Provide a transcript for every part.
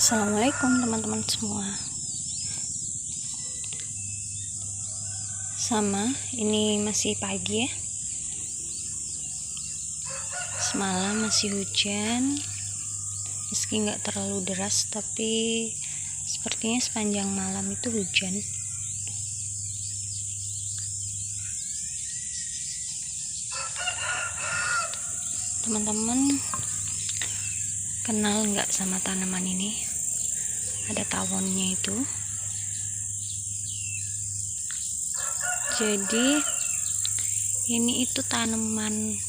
Assalamualaikum teman-teman semua. Ini masih pagi ya. Semalam masih hujan, meski nggak terlalu deras, tapi sepertinya sepanjang malam itu hujan. Teman-teman kenal nggak sama tanaman ini? Ada tawonnya itu. Jadi ini itu tanaman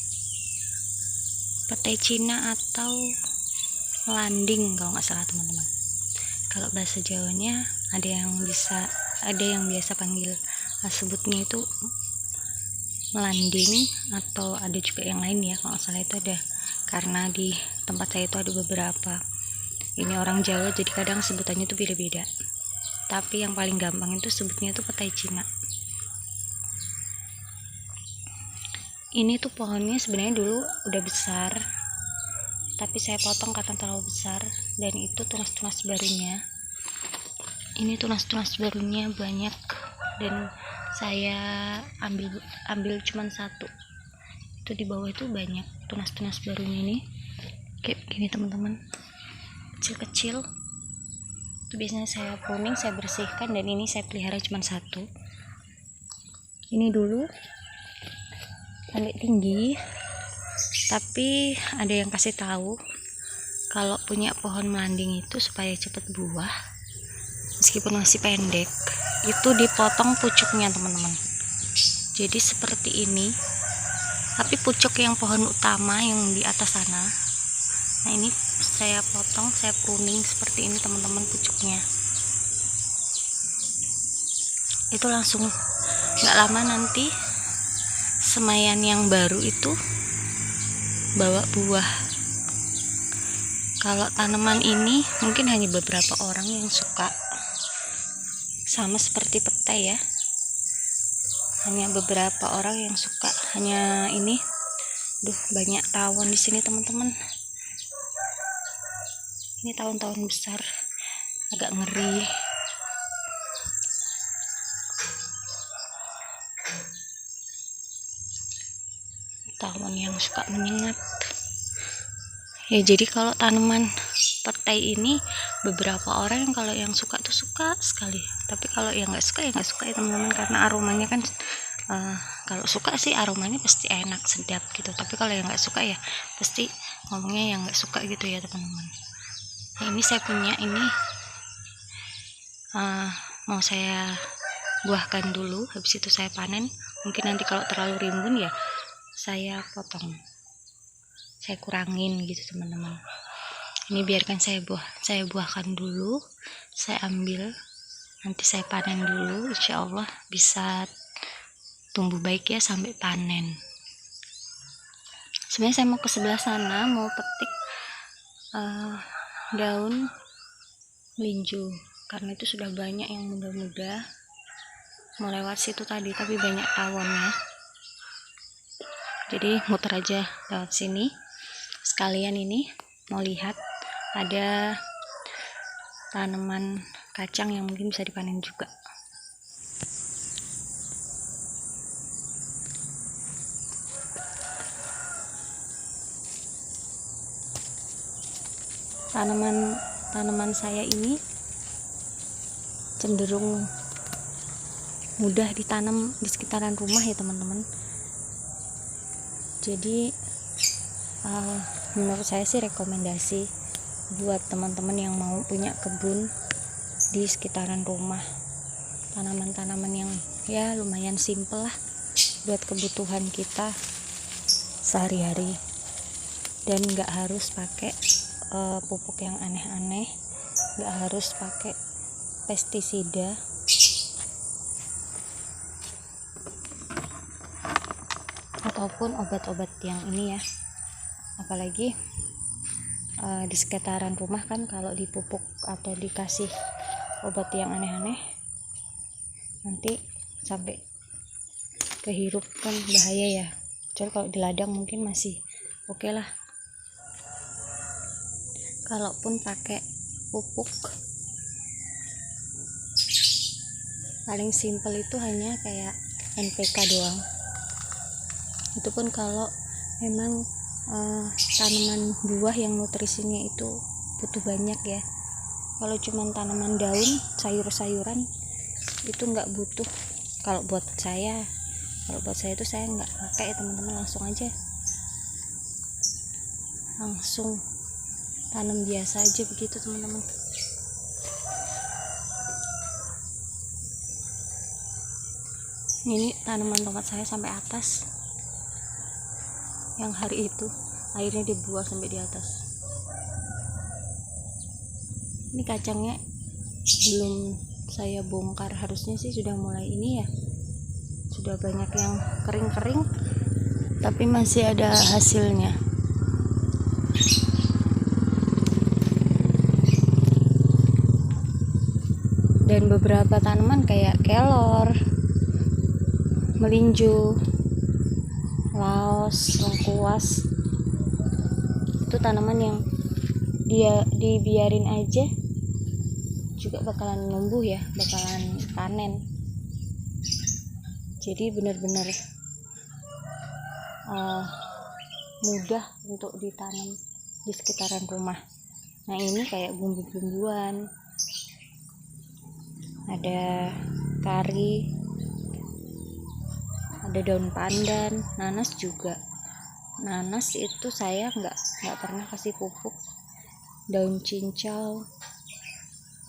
petai Cina atau landing kalau nggak salah teman-teman. Kalau bahasa Jawanya ada yang biasa panggil sebutnya itu melanding, atau ada juga yang lain ya, kalau nggak salah itu ada, karena di tempat saya itu ada beberapa. Ini orang Jawa jadi kadang sebutannya itu beda-beda, tapi yang paling gampang itu sebutnya itu petai Cina. Ini tuh pohonnya sebenarnya dulu udah besar, tapi saya potong karena terlalu besar. Dan itu tunas-tunas barunya, ini tunas-tunas barunya banyak, dan saya ambil cuman satu. Itu di bawah itu banyak tunas-tunas barunya ini, kayak gini teman-teman, kecil-kecil. Itu biasanya saya pruning, saya bersihkan, dan ini saya pelihara cuman satu. Ini dulu sampai tinggi, tapi ada yang kasih tahu kalau punya pohon melanding itu supaya cepet buah, meskipun masih pendek, itu dipotong pucuknya teman-teman. Jadi seperti ini, tapi pucuk yang pohon utama yang di atas sana, nah ini saya potong, saya pruning seperti ini teman-teman pucuknya. Itu langsung nggak lama nanti semayan yang baru itu bawa buah. Kalau tanaman ini mungkin hanya beberapa orang yang suka, sama seperti petai ya, hanya beberapa orang yang suka. Hanya ini, banyak tawon di sini teman-teman. Ini tawon-tawon besar, agak ngeri. Tawon yang suka menyengat ya. Jadi kalau tanaman petai ini beberapa orang yang kalau yang suka tuh suka sekali, tapi kalau yang nggak suka ya nggak suka ya teman-teman, karena aromanya kan kalau suka sih aromanya pasti enak, sedap gitu, tapi kalau yang nggak suka ya pasti ngomongnya yang nggak suka gitu ya teman-teman. Nah, ini saya punya ini mau saya buahkan dulu, habis itu saya panen. Mungkin nanti kalau terlalu rimbun ya saya potong, saya kurangin gitu teman-teman. Ini biarkan saya buahkan dulu, saya ambil, nanti saya panen dulu, insya Allah bisa tumbuh baik ya sampai panen. Sebenarnya saya mau ke sebelah sana, mau petik daun melinju, karena itu sudah banyak yang muda-muda. Mau lewat situ tadi, tapi banyak tawonnya, jadi muter aja lewat sini. Sekalian ini mau lihat ada tanaman kacang yang mungkin bisa dipanen juga. Tanaman saya ini cenderung mudah ditanam di sekitaran rumah ya teman-teman. Jadi menurut saya sih rekomendasi buat teman-teman yang mau punya kebun di sekitaran rumah, tanaman-tanaman yang ya lumayan simple lah buat kebutuhan kita sehari-hari, dan nggak harus pakai pupuk yang aneh-aneh, nggak harus pakai pestisida. Ataupun obat-obat yang ini ya, apalagi di sekitaran rumah kan kalau dipupuk atau dikasih obat yang aneh-aneh, nanti sampai kehirup kan bahaya ya. Kecuali kalau di ladang mungkin masih oke lah. Kalaupun pakai pupuk. Paling simpel itu hanya kayak NPK doang. Itu pun kalau memang tanaman buah yang nutrisinya itu butuh banyak ya. Kalau cuman tanaman daun, sayur-sayuran itu nggak butuh. Kalau buat saya itu saya nggak pakai ya teman-teman, langsung tanam biasa aja begitu teman-teman. Ini tanaman tomat saya sampai atas, yang hari itu airnya dibuang sampai di atas. Ini kacangnya belum saya bongkar, harusnya sih sudah mulai ini ya, sudah banyak yang kering-kering, tapi masih ada hasilnya. Dan beberapa tanaman kayak kelor, melinjo, laos, lengkuas, itu tanaman yang dia dibiarin aja juga bakalan numbuh ya, bakalan panen. Jadi benar-benar mudah untuk ditanam di sekitaran rumah. Nah ini kayak bumbu-bumbuan, ada kari, ada daun pandan, nanas juga. Nanas itu saya nggak pernah kasih pupuk. Daun cincau,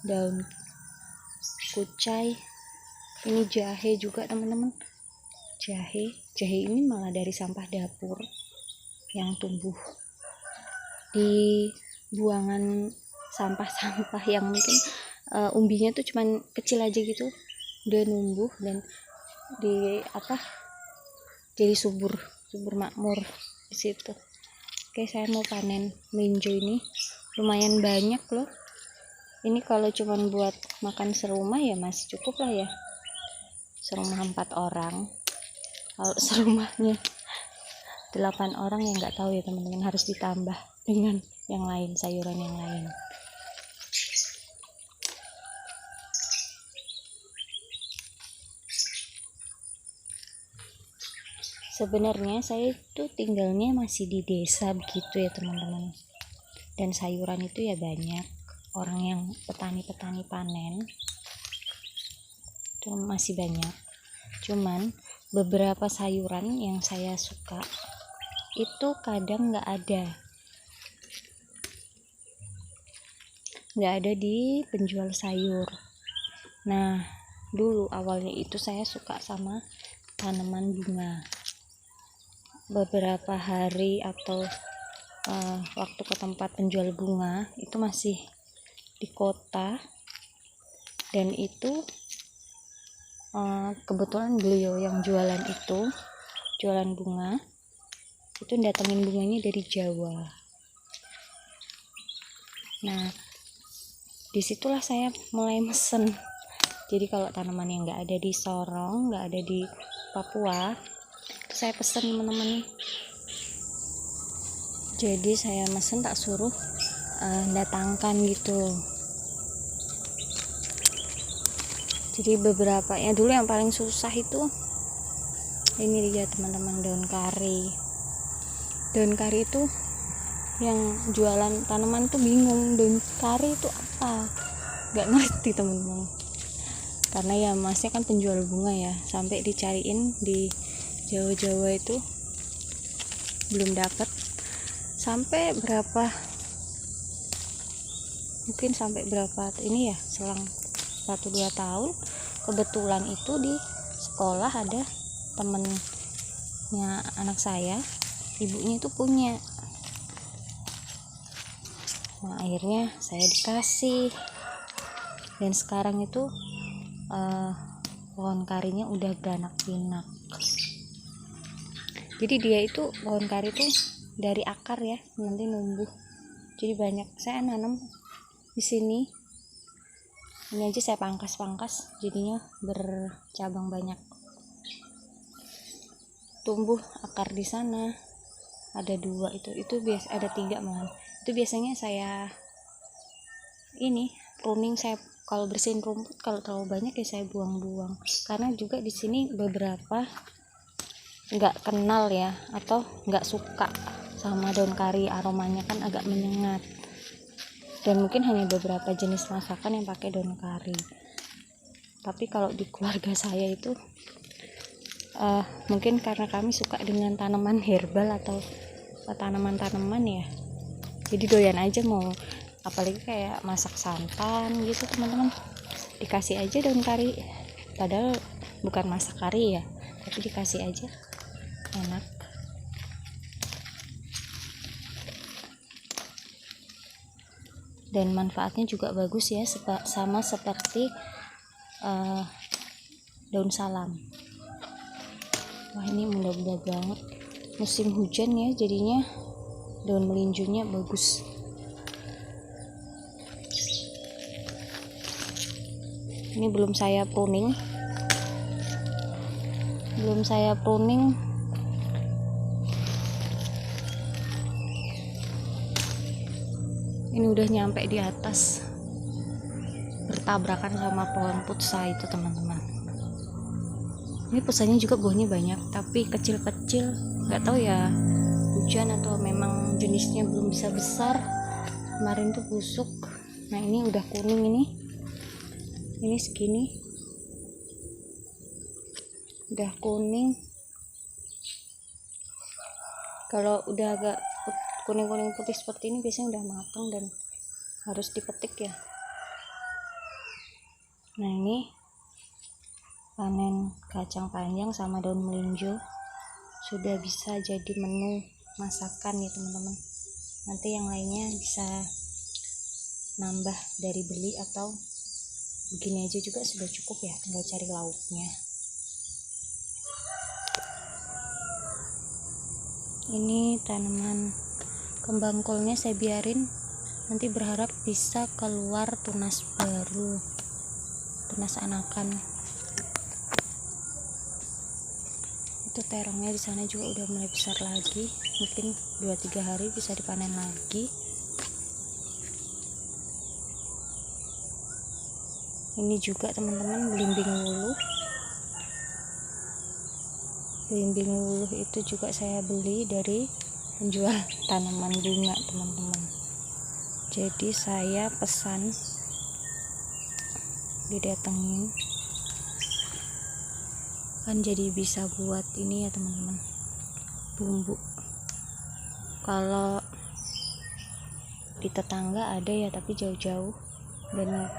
daun kucai, ini jahe juga teman-teman. Jahe ini malah dari sampah dapur yang tumbuh di buangan sampah-sampah yang mungkin umbinya tuh cuman kecil aja gitu, udah numbuh dan jadi subur makmur di situ. Oke, saya mau panen melinjo ini, lumayan banyak loh. Ini kalau cuman buat makan serumah ya masih cukup lah ya, serumah 4 orang. Kalau serumahnya 8 orang ya nggak tahu ya teman-teman, harus ditambah dengan yang lain, sayuran yang lain. Sebenarnya saya itu tinggalnya masih di desa begitu ya teman-teman, dan sayuran itu ya banyak, orang yang petani panen itu masih banyak. Cuman beberapa sayuran yang saya suka itu kadang nggak ada di penjual sayur. Nah dulu awalnya itu saya suka sama tanaman bunga. Beberapa hari atau waktu ke tempat penjual bunga itu masih di kota, dan itu kebetulan beliau yang jualan bunga itu datengin bunganya dari Jawa. Nah disitulah saya mulai mesen. Jadi kalau tanaman yang nggak ada di Sorong, nggak ada di Papua, saya pesen teman-teman. Jadi saya mesen, tak suruh datangkan gitu. Jadi beberapa ya dulu yang paling susah itu ini dia teman-teman, daun kari itu yang jualan tanaman tuh bingung daun kari itu apa, nggak ngerti teman-teman, karena ya masnya kan penjual bunga ya, sampai dicariin di Jawa itu belum dapat. Sampai berapa ini ya, selang 1-2 tahun kebetulan itu di sekolah ada temennya anak saya, ibunya itu punya. Nah akhirnya saya dikasih, dan sekarang itu pohon karinya udah beranak pinak. Jadi dia itu pohon kari itu dari akar ya, nanti numbuh. Jadi banyak saya nanam di sini. Ini aja saya pangkas jadinya bercabang banyak. Tumbuh akar di sana ada 2, itu biasa ada 3 malah. Itu biasanya saya ini pruning. Saya kalau bersihin rumput kalau terlalu banyak ya saya buang-buang, karena juga di sini beberapa nggak kenal ya atau nggak suka sama daun kari, aromanya kan agak menyengat, dan mungkin hanya beberapa jenis masakan yang pakai daun kari. Tapi kalau di keluarga saya itu mungkin karena kami suka dengan tanaman herbal atau tanaman-tanaman ya, jadi doyan aja mau, apalagi kayak masak santan gitu teman-teman, dikasih aja daun kari, padahal bukan masak kari ya, tapi dikasih aja, enak. Dan manfaatnya juga bagus ya, sama seperti daun salam. Wah, ini mudah-mudahan banget musim hujan ya, jadinya daun melinjonya bagus. Ini belum saya pruning, ini udah nyampe di atas, bertabrakan sama pohon putsa itu teman-teman. Ini putsanya juga buahnya banyak, tapi kecil-kecil, nggak tahu ya hujan atau memang jenisnya belum bisa besar. Kemarin tuh busuk. Nah ini udah kuning, ini segini udah kuning. Kalau udah agak kuning-kuning putih seperti ini biasanya udah matang dan harus dipetik ya. Nah ini panen kacang panjang sama daun melinjo sudah bisa jadi menu masakan ya teman-teman. Nanti yang lainnya bisa nambah dari beli atau begini aja juga sudah cukup ya, tinggal cari lauknya. Ini tanaman kembang kolnya saya biarin, nanti berharap bisa keluar tunas baru, tunas anakan. Itu terongnya di sana juga udah mulai besar lagi, mungkin 2-3 hari bisa dipanen lagi. Ini juga teman-teman belimbing wuluh. Belimbing wuluh itu juga saya beli dari penjual tanaman bunga teman-teman. Jadi saya pesan, didatengin, kan jadi bisa buat ini ya teman-teman, bumbu. Kalau di tetangga ada ya, tapi jauh-jauh. Dan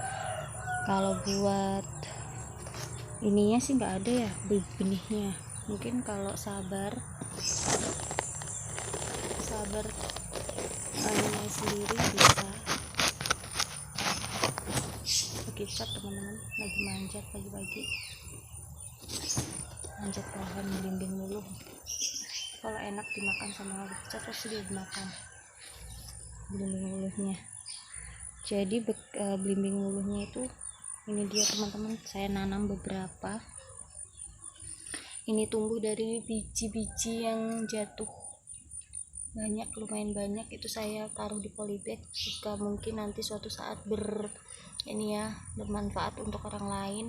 kalau buat ininya sih nggak ada ya, benihnya. Mungkin kalau sabar tanamnya sendiri bisa. Kita teman-teman lagi manjat pagi-pagi, manjat pohon belimbing wuluh. Kalau enak dimakan sama bocah pasti dia dimakan belimbing wuluhnya. Jadi belimbing wuluhnya itu ini dia teman-teman, saya nanam beberapa. Ini tumbuh dari biji-biji yang jatuh banyak, lumayan banyak. Itu saya taruh di polybag, jika mungkin nanti suatu saat bermanfaat untuk orang lain.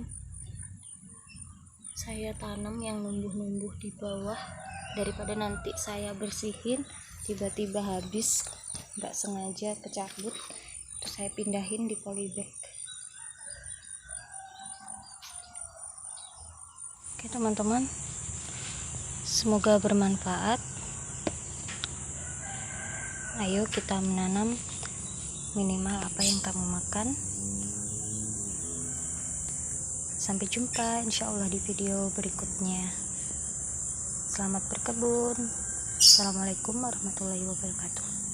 Saya tanam yang numbuh-numbuh di bawah, daripada nanti saya bersihin tiba-tiba habis, nggak sengaja kecabut, itu saya pindahin di polybag. Oke teman-teman, semoga bermanfaat. Ayo kita menanam minimal apa yang kamu makan. Sampai jumpa insyaallah di video berikutnya. Selamat berkebun. Assalamualaikum warahmatullahi wabarakatuh.